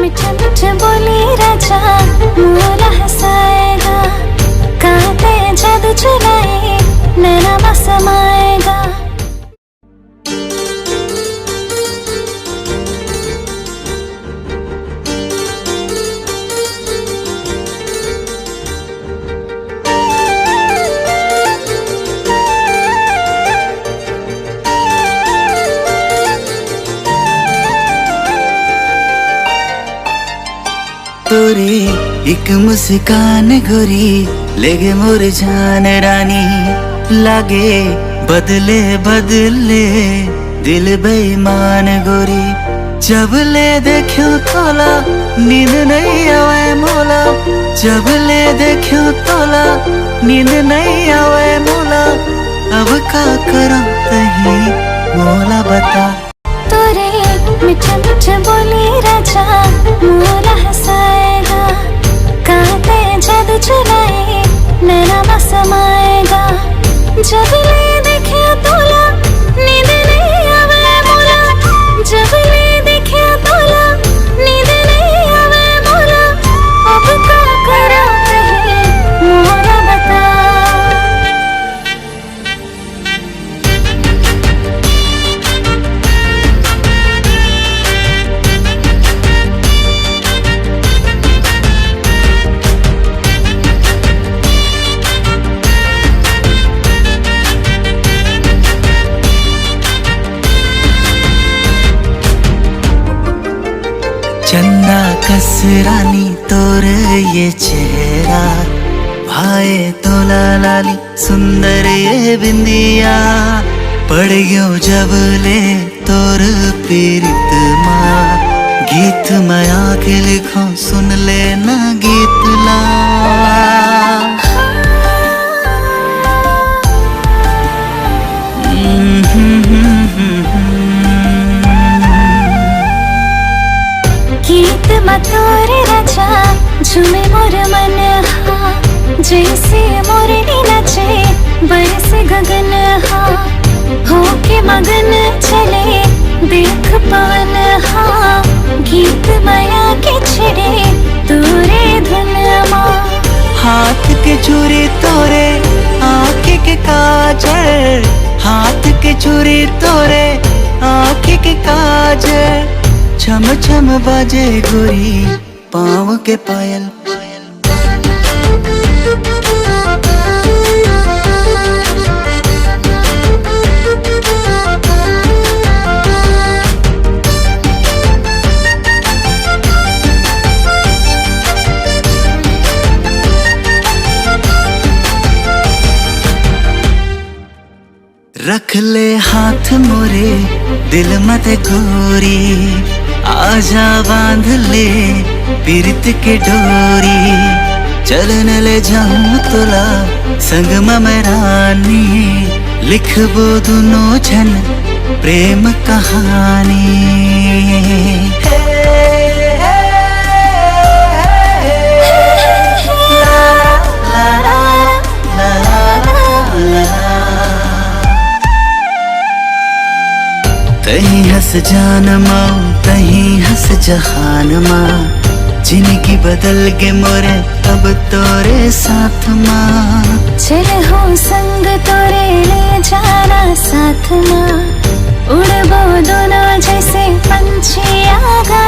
मीठे मीठे बोली राजा मोला हंसाएगा, कांटे जादू चलाए नैना में समाएगा। तोरे एक मुस्कान गोरी लेगे मोर जान रानी, लागे बदले बदले दिल बेईमान गोरी। जब ले देखो तोला नींद नहीं आवे मोला, जब ले देखो तोला नींद नहीं आवे मोला। अब का करूं तही मोला बता। तोरे मीठे मीठे बोली राजा मोला हंसाएगा, कांटे जादू चलाए नैना में समाएगा। जब ले देखे तोला नींद नहीं आवे मोला, जब ले देखे तोला नींद नहीं आवे मोला। अब का करूं कहीं मोला बता। चंदा कसरानी तोर ये चेहरा, भाए तोला लाली सुंदर ये बिंदिया। पड़ गयो जब ले तोर पीरित माँ, गीत माया के लिखो सुन ले ना गीत ला। गीत मतोरे राजा झूमे मोर मन हा, जैसे मोरनी नचे बरसे गगन हा। होके मगन चले देख पवन हा, गीत माया के छिड़े तोरे धुन माँ। हाथ के चूड़ी तोरे आँख के काजल, हाथ के चूड़ी तोरे आँख के काजल। छम छम बाजे गोरी पाँव के पायल। रख ले हाथ मोरे दिल मत गोरी, आजा बांध ले पीरित के डोरी। चलन ले जाऊं तोला संग में रानी, लिखबो दोनों जन प्रेम कहानी। तहीं हंस जान माँ तहीं हंस जहान माँ, जिनकी बदल के मोरे अब तोरे साथ माँ। चल हो संग तोरे ले जाना साथ माँ, उड़बो दोनों जैसे पंछी आगा।